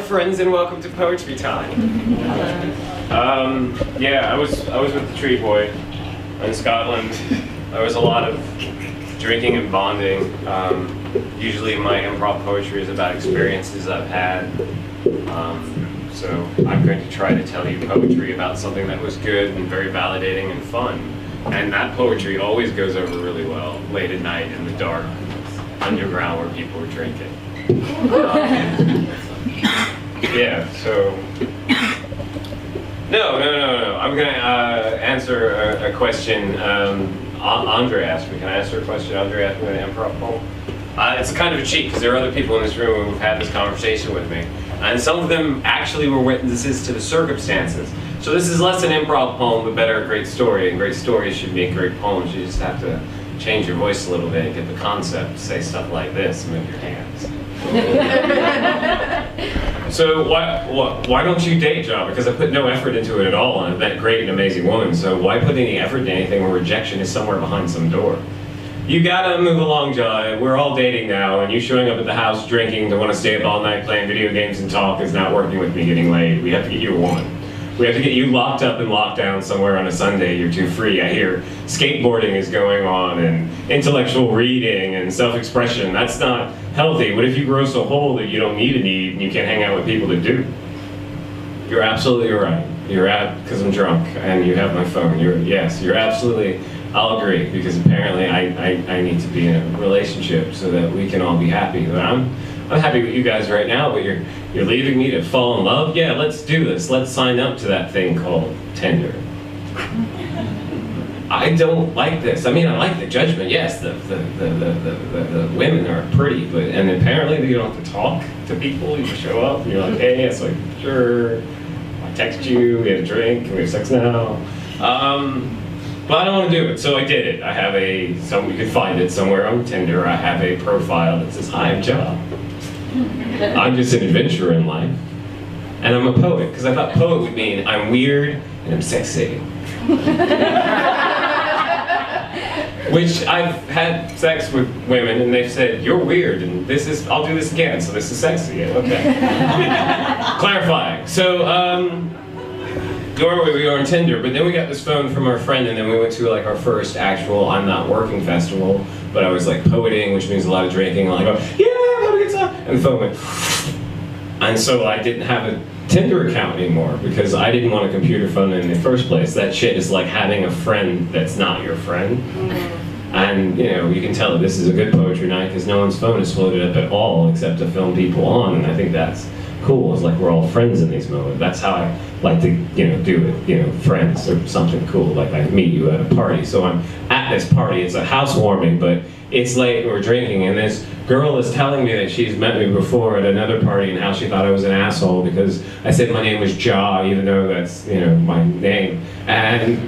friends, and welcome to Poetry Time. Yeah, I was with the Tree Boy in Scotland. There was a lot of drinking and bonding. Usually my improv poetry is about experiences I've had. So I'm going to try to tell you poetry about something that was good and very validating and fun. And that poetry always goes over really well late at night in the dark, underground where people are drinking. Yeah, so... No. I'm going to answer a question Andre asked me. Can I answer a question Andre asked me in an improv poem? It's kind of a cheat because there are other people in this room who've had this conversation with me. And some of them actually were witnesses to the circumstances. So this is less an improv poem, but better a great story. And great stories should make great poems. You just have to change your voice a little bit and get the concept. Say stuff like this, move your hands. So why don't you date Jah? Because I put no effort into it at all, and I've met a great and amazing woman. So why put any effort into anything when rejection is somewhere behind some door? You gotta move along, Jah. We're all dating now, and you showing up at the house drinking to want to stay up all night playing video games and talk is not working with me getting laid. We have to get you a woman. We have to get you locked up and locked down somewhere on a Sunday. You're too free. I hear skateboarding is going on, and intellectual reading and self-expression. That's not healthy. What if you grow so whole that you don't need a need and you can't hang out with people that do? You're absolutely right. You're at, because I'm drunk and you have my phone. Yes, you're absolutely, I'll agree, because apparently I need to be in a relationship so that we can all be happy. But I'm happy with you guys right now, but you're leaving me to fall in love? Yeah, let's do this. Let's sign up to that thing called Tinder. I don't like this. I mean, I like the judgment. Yes, the women are pretty, but and apparently you don't have to talk to people. You just show up and you're like, hey, it's like, sure. I text you, we have a drink, we have sex now. But I don't want to do it, so I did it. I have you can find it somewhere on Tinder. I have a profile that says, hi, I'm Jah. I'm just an adventurer in life. And I'm a poet, because I thought poet would mean I'm weird and I'm sexy. Which I've had sex with women and they've said, you're weird and I'll do this again, so this is sexy. Okay. Clarifying. So, we were on Tinder, but then we got this phone from our friend and then we went to like our first actual I'm Not Working festival, but I was like poeting, which means a lot of drinking, and I go, yeah, I'm having a good time, and the phone went, and so I didn't have a Tinder account anymore because I didn't want a computer phone in the first place. That shit is like having a friend that's not your friend. And you know, you can tell that this is a good poetry night because no one's phone is floated up at all except to film people on, and I think that's cool. It's like we're all friends in these moments. That's how I like to, do it, friends or something cool. Like I meet you at a party. So I'm at this party, it's a housewarming, but it's late and we're drinking, and this girl is telling me that she's met me before at another party and how she thought I was an asshole because I said my name was Jah, even though that's, my name. And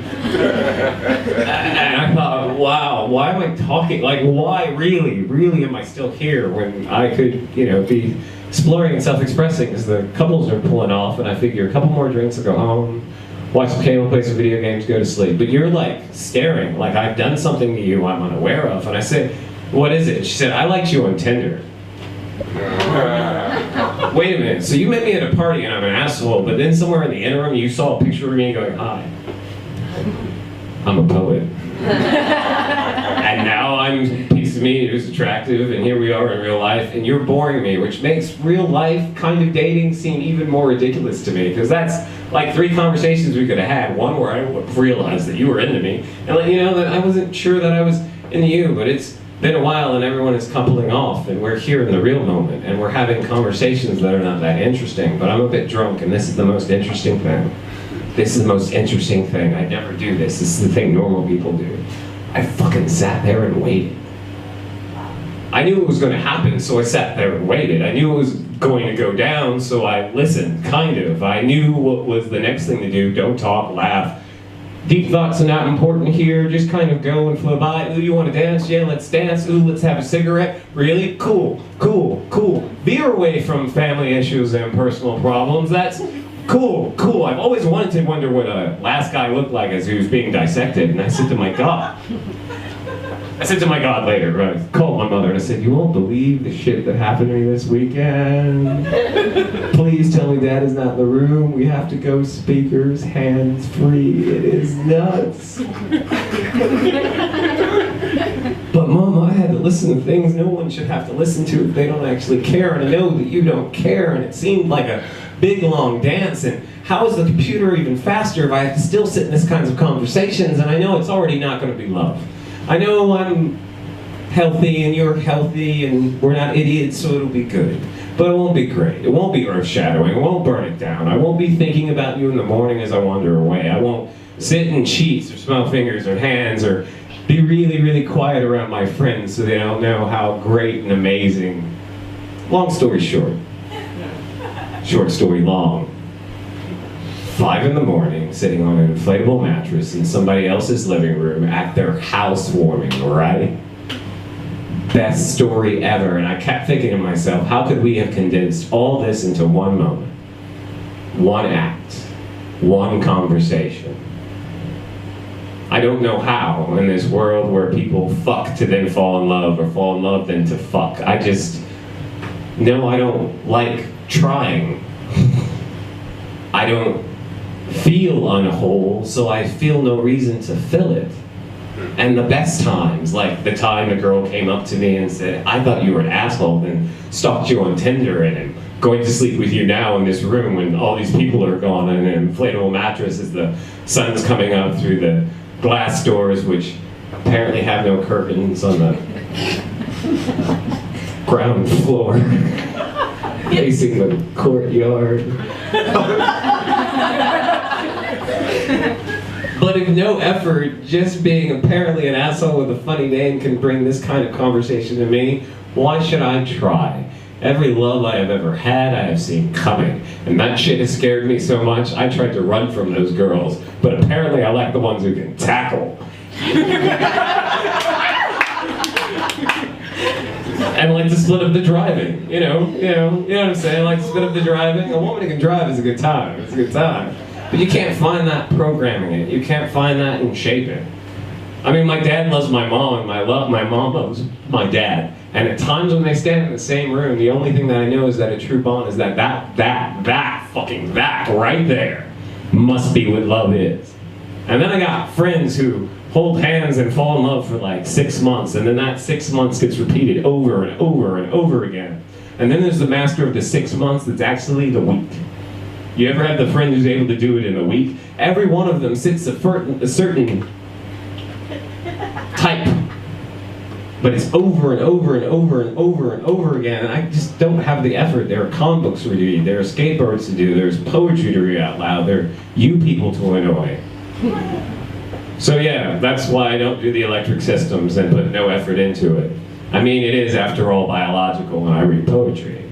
I thought, wow, why am I talking? Like, why really am I still here when I could, be exploring and self-expressing? Because the couples are pulling off, and I figure a couple more drinks, I'll go home, watch some cable, play some video games, go to sleep. But you're like staring, like I've done something to you I'm unaware of. And I said, what is it? She said, I liked you on Tinder. Wait a minute, so you met me at a party and I'm an asshole, but then somewhere in the interim you saw a picture of me going, hi, I'm a poet. And now I'm a piece of me who's attractive, and here we are in real life, and you're boring me, which makes real life kind of dating seem even more ridiculous to me, because that's like 3 conversations we could have had. One where I realized that you were into me, and let you know that I wasn't sure that I was into you, but it's been a while and everyone is coupling off, and we're here in the real moment, and we're having conversations that are not that interesting, but I'm a bit drunk, and this is the most interesting thing. This is the most interesting thing. I never do this. This is the thing normal people do. I fucking sat there and waited. I knew it was going to happen, so I sat there and waited. I knew it was going to go down, so I listened, kind of. I knew what was the next thing to do. Don't talk, laugh. Deep thoughts are not important here. Just kind of go and flow by. Ooh, you want to dance? Yeah, let's dance. Ooh, let's have a cigarette. Really? Cool, cool, cool. Veer away from family issues and personal problems. That's cool, cool. I've always wanted to wonder what a last guy looked like as he was being dissected, and I said to my God, I said to my God later, I called my mother and I said, you won't believe the shit that happened to me this weekend. Please tell me Dad is not in the room. We have to go speakers, hands free. It is nuts. But Mom, I had to listen to things no one should have to listen to if they don't actually care. And I know that you don't care. And it seemed like a big long dance. And how is the computer even faster if I have to still sit in this kinds of conversations? And I know it's already not going to be love. I know I'm healthy and you're healthy and we're not idiots, so it'll be good. But it won't be great. It won't be earth-shadowing. It won't burn it down. I won't be thinking about you in the morning as I wander away. I won't sit in sheets or smell fingers or hands or be really, really quiet around my friends so they don't know how great and amazing. Long story short. Short story long. 5 in the morning, sitting on an inflatable mattress in somebody else's living room at their housewarming, right? Best story ever. And I kept thinking to myself, how could we have condensed all this into one moment? One act. One conversation. I don't know how in this world where people fuck to then fall in love or fall in love then to fuck. I don't like trying. I don't feel unwhole, so I feel no reason to fill it. And the best times, like the time a girl came up to me and said, I thought you were an asshole, and stalked you on Tinder, and I'm going to sleep with you now in this room when all these people are gone, and an inflatable mattress as the sun's coming up through the glass doors, which apparently have no curtains on the ground floor, facing the courtyard. But if no effort, just being apparently an asshole with a funny name can bring this kind of conversation to me, why should I try? Every love I have ever had, I have seen coming. And that shit has scared me so much, I tried to run from those girls. But apparently I like the ones who can tackle. And like the split up the driving, you know what I'm saying? Like split up the driving. A woman who can drive is a good time. It's a good time. But you can't find that programming it. You can't find that in shaping. I mean, my dad loves my mom, and my mom loves my dad. And at times when they stand in the same room, the only thing that I know is that a true bond is that fucking that right there must be what love is. And then I got friends who hold hands and fall in love for like 6 months, and then that 6 months gets repeated over and over and over again. And then there's the master of the 6 months that's actually the week. You ever had the friend who's able to do it in a week? Every one of them sits a certain type. But it's over and over and over and over and over again, and I just don't have the effort. There are comic books to read, there are skateboards to do, there's poetry to read out loud, there are you people to annoy. So yeah, that's why I don't do the electric systems and put no effort into it. I mean, it is, after all, biological when I read poetry.